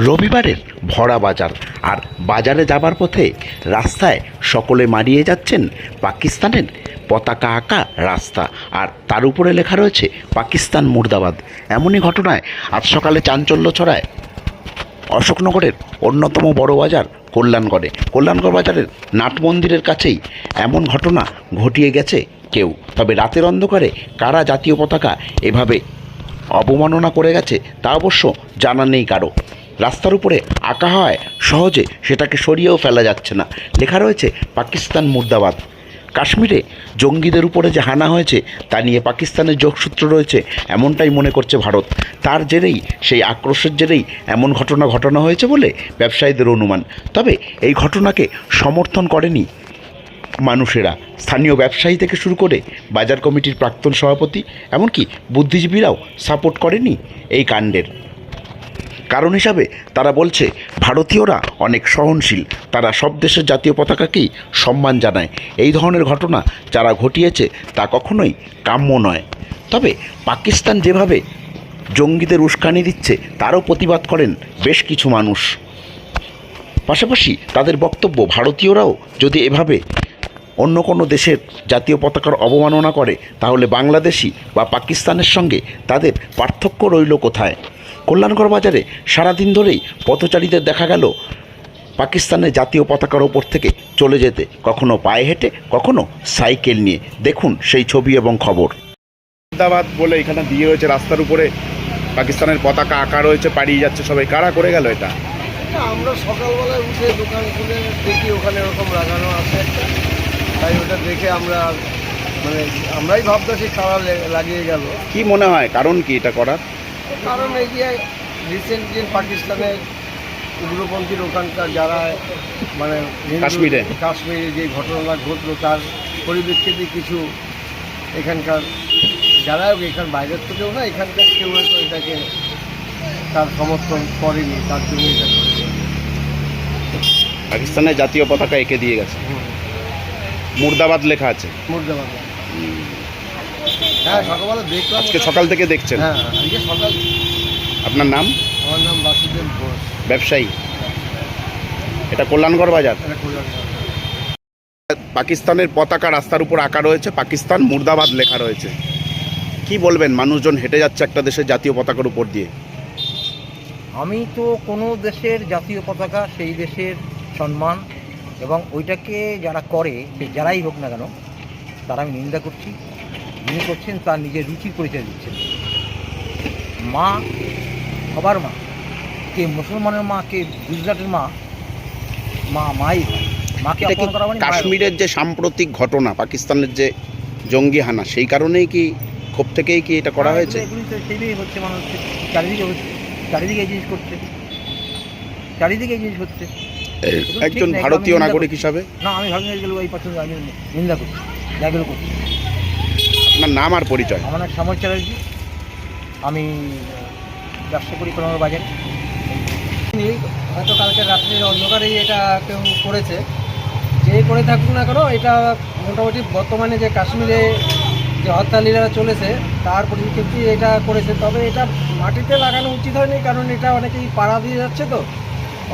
রবিবারের ভরা বাজার, আর বাজারে যাবার পথে রাস্তায় সকলে মারিয়ে যাচ্ছেন পাকিস্তানের পতাকা আঁকা রাস্তা, আর তার উপরে লেখা রয়েছে পাকিস্তান মুর্দাবাদ। এমনই ঘটনায় আজ সকালে চাঞ্চল্য ছড়ায় অশোকনগরের অন্যতম বড় বাজার কল্যাণগড় বাজারের নাট মন্দিরের কাছেই এমন ঘটনা ঘটিয়ে গেছে কেউ। তবে রাতের অন্ধকারে কারা জাতীয় পতাকা এভাবে অবমাননা করে গেছে তা অবশ্য জানা নেই কারো। রাস্তার উপরে আঁকা হয় সহজে, সেটাকে সরিয়েও ফেলা যাচ্ছে না। লেখা রয়েছে পাকিস্তান মুর্দাবাদ। কাশ্মীরে জঙ্গিদের উপরে যে হানা হয়েছে তা নিয়ে পাকিস্তানের যোগসূত্র রয়েছে এমনটাই মনে করছে ভারত। তার জেরেই, সেই আক্রোশের জেরেই এমন ঘটনা ঘটানো হয়েছে বলে ব্যবসায়ীদের অনুমান। তবে এই ঘটনাকে সমর্থন করেনি মানুষেরা। স্থানীয় ব্যবসায়ী থেকে শুরু করে বাজার কমিটির প্রাক্তন সভাপতি, এমনকি বুদ্ধিজীবীরাও সাপোর্ট করেনি এই কাণ্ডের। কারণ হিসাবে তারা বলছে ভারতীয়রা অনেক সহনশীল, তারা সব দেশের জাতীয় পতাকাকেই সম্মান জানায়। এই ধরনের ঘটনা যারা ঘটিয়েছে তা কখনোই কাম্য নয়। তবে পাকিস্তান যেভাবে জঙ্গিদের উস্কানি দিচ্ছে তারও প্রতিবাদ করেন বেশ কিছু মানুষ। পাশাপাশি তাদের বক্তব্য, ভারতীয়রাও যদি এভাবে অন্য কোনো দেশের জাতীয় পতাকার অবমাননা করে তাহলে বাংলাদেশি বা পাকিস্তানের সঙ্গে তাদের পার্থক্য রইল কোথায়। কল্যাণগড় বাজারে সারাদিন ধরেই পথচারীদের দেখা গেল পাকিস্তানের জাতীয় পতাকার ওপর থেকে চলে যেতে, কখনো পায়ে হেঁটে, কখনো সাইকেল নিয়ে। দেখুন সেই ছবি এবং খবর। মুর্দাবাদ বলে এখানে দিয়ে হয়েছে, রাস্তার উপরে পাকিস্তানের পতাকা আঁকা রয়েছে, পাড়িয়ে যাচ্ছে সবাই। কারা করে গেল এটা? আমরা সকালবেলায় উঠে দোকান খুলে দেখি ওখানে এরকম লাগানো আছে, তাই ওটা দেখে আমরাই ভাবতেছি কারা লাগিয়ে গেল। কি মনে হয় কারণ কি এটা করার? কারণ এই যে রিসেন্ট যে পাকিস্তানের উগ্রপন্থীর ওখানকার যারা কাশ্মীরে যে ঘটনা ঘটলো তার পরিপ্রেক্ষিতে কিছু এখানকার যারা এখান বাইরের থেকেও না, এখানকার কেউ হয়তো এটাকে তার সমর্থন করেনি, তার জন্য এটা করেছে। পাকিস্তানের জাতীয় পতাকা এঁকে দিয়ে গেছে, মুর্দাবাদ লেখা আছে। মুর্দাবাদ, হ্যাঁ সকালবেলা দেখলাম। আজকে সকাল থেকে দেখছেন? হ্যাঁ আজকে সকাল। আপনার নাম? আমার নাম বাসুদেব ঘোষ, ব্যবসায়ী। এটা কল্যাণগড় বাজার। পাকিস্তানের পতাকা রাস্তার উপর আঁকা রয়েছে, পাকিস্তান মুর্দাবাদ লেখা রয়েছে। কি বলবেন? মানুষজন হেঁটে যাচ্ছে একটা দেশের জাতীয় পতাকার উপর দিয়ে। আমি তো কোনো দেশের জাতীয় পতাকা সেই দেশের সম্মান এবং ওইটাকে যারা করে, সে যারাই হোক না কেন, তারা আমি নিন্দা করছি। যিনি করছেন তার নিজের রুচির পরিচয় দিচ্ছেন। মা সবার মা, কে মুসলমানের মা, কে গুজরাটের মা, মাই হয়। মাকে অপমান করা মানে কাশ্মীরের যে সাম্প্রতিক ঘটনা, পাকিস্তানের যে জঙ্গি হানা, সেই কারণেই কি, ক্ষোভ থেকেই কি এটা করা হয়েছে? এগুলি তো সেইটাই হচ্ছে, মানুষ চারিদিকে হচ্ছে, চারিদিকে এই জিনিস করছে, চারিদিকে এই জিনিস হচ্ছে। একজন ভারতীয় নাগরিক হিসাবে না, আমি ভাবি গেলে এই পছন্দ, আমি নিন্দা করছি যাগুলো করছি। আপনার নাম আর পরিচয়? আমার নাম শ্যামল চ্যাটার্জি, আমি ব্যবসা করি কল্যাণগড় বাজারে। হয়তো কালকে রাত্রির অন্ধকারেই এটা কেউ করেছে, যে করে থাকুক না কেন, এটা মোটামুটি বর্তমানে যে কাশ্মীরে যে হত্যালীলা চলেছে তার পরিপ্রেক্ষিতে এটা করেছে। তবে এটা মাটিতে লাগানো উচিত হয়নি, কারণ এটা অনেকেই পাড়া দিয়ে যাচ্ছে। তো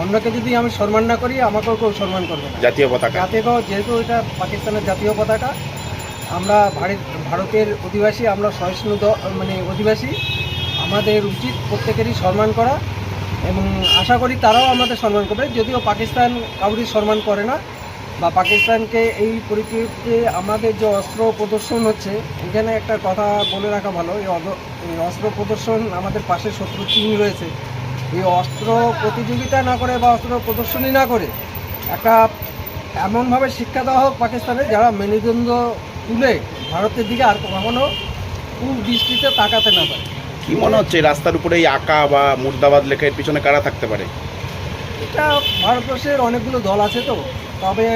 অন্যকে যদি আমি সম্মান না করি, আমাকেও কেউ সম্মান করবে না। জাতীয় পতাকা যেহেতু এটা পাকিস্তানের জাতীয় পতাকা, আমরা ভারতের অধিবাসী, আমরা সহিষ্ণু অধিবাসী, আমাদের উচিত প্রত্যেকেরই সম্মান করা, এবং আশা করি তারাও আমাদের সম্মান করবে। যদিও পাকিস্তান কাউরি সম্মান করে না, বা পাকিস্তানকে এই পরিপ্রেক্ষিতে আমাদের যে অস্ত্র প্রদর্শন হচ্ছে, এখানে একটা কথা বলে রাখা ভালো, এই অস্ত্র প্রদর্শন, আমাদের পাশে শত্রু চীন রয়েছে, এই অস্ত্র প্রতিযোগিতা না করে বা অস্ত্র প্রদর্শনী না করে একটা এমনভাবে শিক্ষা দেওয়া হোক পাকিস্তানে, যারা মেরুদণ্ড তুলে ভারতের দিকে আর কখনো কোন দৃষ্টিতে তাকাতে না পারে। কি মনে হচ্ছে রাস্তার উপরে এই আঁকা বা মুর্দাবাদ লেখা, এর পিছনে কারা থাকতে পারে? এটা ভারতবর্ষের অনেকগুলো দল আছে, তো তবে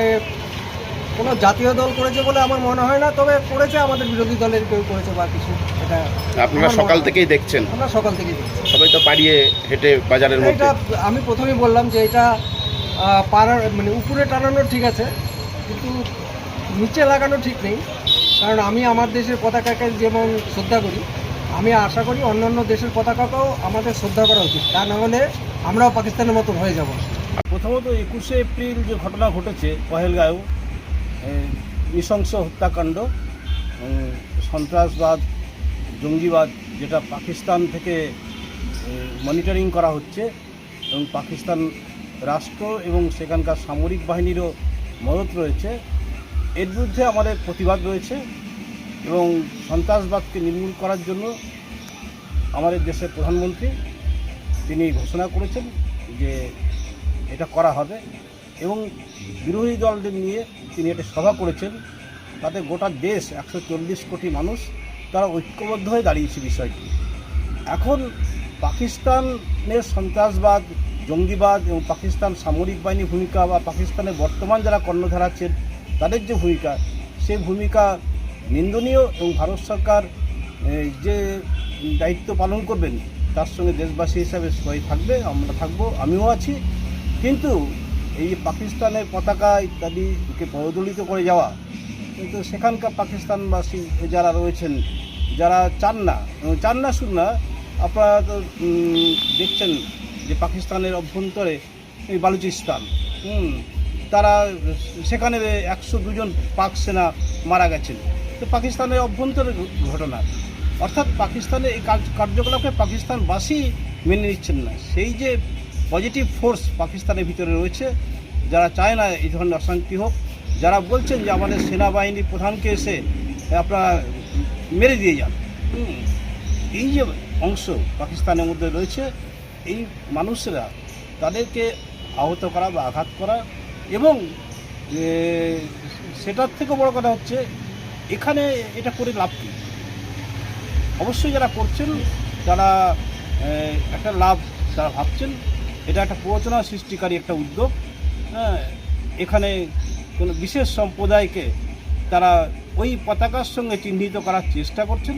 কোনো জাতীয় দল করেছে বলে আমার মনে হয় না। তবে করেছে আমাদের বিরোধী দলের কেউ করেছে বা কিছু। এটা আপনারা সকাল থেকেই দেখছেন? আমরা সকাল থেকেই দেখছি। সবাই তো পাড়িয়ে হেঁটে বাজারের মধ্যে। এটা আমি প্রথমেই বললাম যে এটা পাড়ার উপরে টানানো ঠিক আছে, কিন্তু নিচে লাগানো ঠিক নেই। কারণ আমি আমার দেশের পতাকাকে যেমন শ্রদ্ধা করি, আমি আশা করি অন্যান্য দেশের পতাকাকেও আমাদের শ্রদ্ধা করা উচিত, তা না হলে আমরাও পাকিস্তানের মতো হয়ে যাব। প্রথমত 21শে এপ্রিল যে ঘটনা ঘটেছে পহেলগাঁও, নৃশংস হত্যাকাণ্ড, সন্ত্রাসবাদ, জঙ্গিবাদ, যেটা পাকিস্তান থেকে মনিটরিং করা হচ্ছে এবং পাকিস্তান রাষ্ট্র এবং সেখানকার সামরিক বাহিনীরও মদত রয়েছে, এর বিরুদ্ধে আমাদের প্রতিবাদ রয়েছে এবং সন্ত্রাসবাদকে নির্মূল করার জন্য আমাদের দেশের প্রধানমন্ত্রী তিনি ঘোষণা করেছেন যে এটা করা হবে এবং বিরোধী দলদের নিয়ে তিনি একটা সভা করেছেন। তাতে গোটা দেশ 140 কোটি মানুষ তারা ঐক্যবদ্ধ হয়ে দাঁড়িয়েছে বিষয়টি। এখন পাকিস্তানের সন্ত্রাসবাদ, জঙ্গিবাদ এবং পাকিস্তান সামরিক বাহিনীর ভূমিকা বা পাকিস্তানের বর্তমান যারা কর্ণধার আছেন তাদের যে ভূমিকা, সেই ভূমিকা নিন্দনীয় এবং ভারত সরকার যে দায়িত্ব পালন করবেন তার সঙ্গে দেশবাসী হিসাবে সবাই থাকবে, আমরা থাকবো, আমিও আছি। কিন্তু এই যে পাকিস্তানের পতাকা ইত্যাদিকে প্রজ্বলিত করে যাওয়া, কিন্তু সেখানকার পাকিস্তানবাসী যারা রয়েছেন, যারা চান না শুন না, আপনারা তো দেখছেন যে পাকিস্তানের অভ্যন্তরে এই বালুচিস্তান, তারা সেখানে 102 জন পাক সেনা মারা গেছেন। তো পাকিস্তানের অভ্যন্তরে ঘটনা, অর্থাৎ পাকিস্তানের এই কার্যকলাপকে পাকিস্তানবাসী মেনে নিচ্ছেন না। সেই যে পজিটিভ ফোর্স পাকিস্তানের ভিতরে রয়েছে, যারা চায় না এই ধরনের অশান্তি হোক, যারা বলছেন যে আমাদের সেনাবাহিনী প্রধানকে এসে আপনারা মেরে দিয়ে যান, এই যে অংশ পাকিস্তানের মধ্যে রয়েছে, এই মানুষেরা তাদেরকে আহত করা বা আঘাত করা, এবং সেটার থেকে বড় কথা হচ্ছে এখানে এটা করে লাভ কী? অবশ্যই যারা করছেন তারা একটা লাভ তারা ভাবছেন, এটা একটা প্ররোচনা সৃষ্টিকারী একটা উদ্যোগ। এখানে কোনো বিশেষ সম্প্রদায়কে তারা ওই পতাকার সঙ্গে চিহ্নিত করার চেষ্টা করছেন,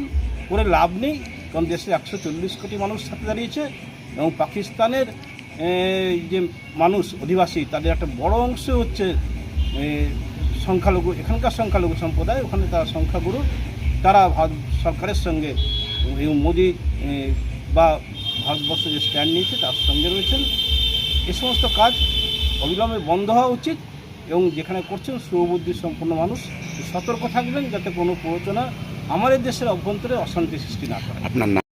করে লাভ নেই, কারণ দেশে 140 কোটি মানুষ সাথে দাঁড়িয়েছে এবং পাকিস্তানের যে মানুষ অধিবাসী তাদের একটা বড় অংশ হচ্ছে সংখ্যালঘু, এখানকার সংখ্যালঘু সম্প্রদায়, ওখানে তারা সংখ্যাগুরু, তারা ভারত সরকারের সঙ্গে মোদি বা ভারতবর্ষ যে স্ট্যান্ড নিয়েছে তার সঙ্গে রয়েছেন। এ সমস্ত কাজ অবিলম্বে বন্ধ হওয়া উচিত এবং যেখানে করছেন সুবুদ্ধি সম্পন্ন মানুষ সতর্ক থাকবেন যাতে কোনো প্ররোচনা আমাদের দেশের অভ্যন্তরে অশান্তি সৃষ্টি না করে। আপনার নাম?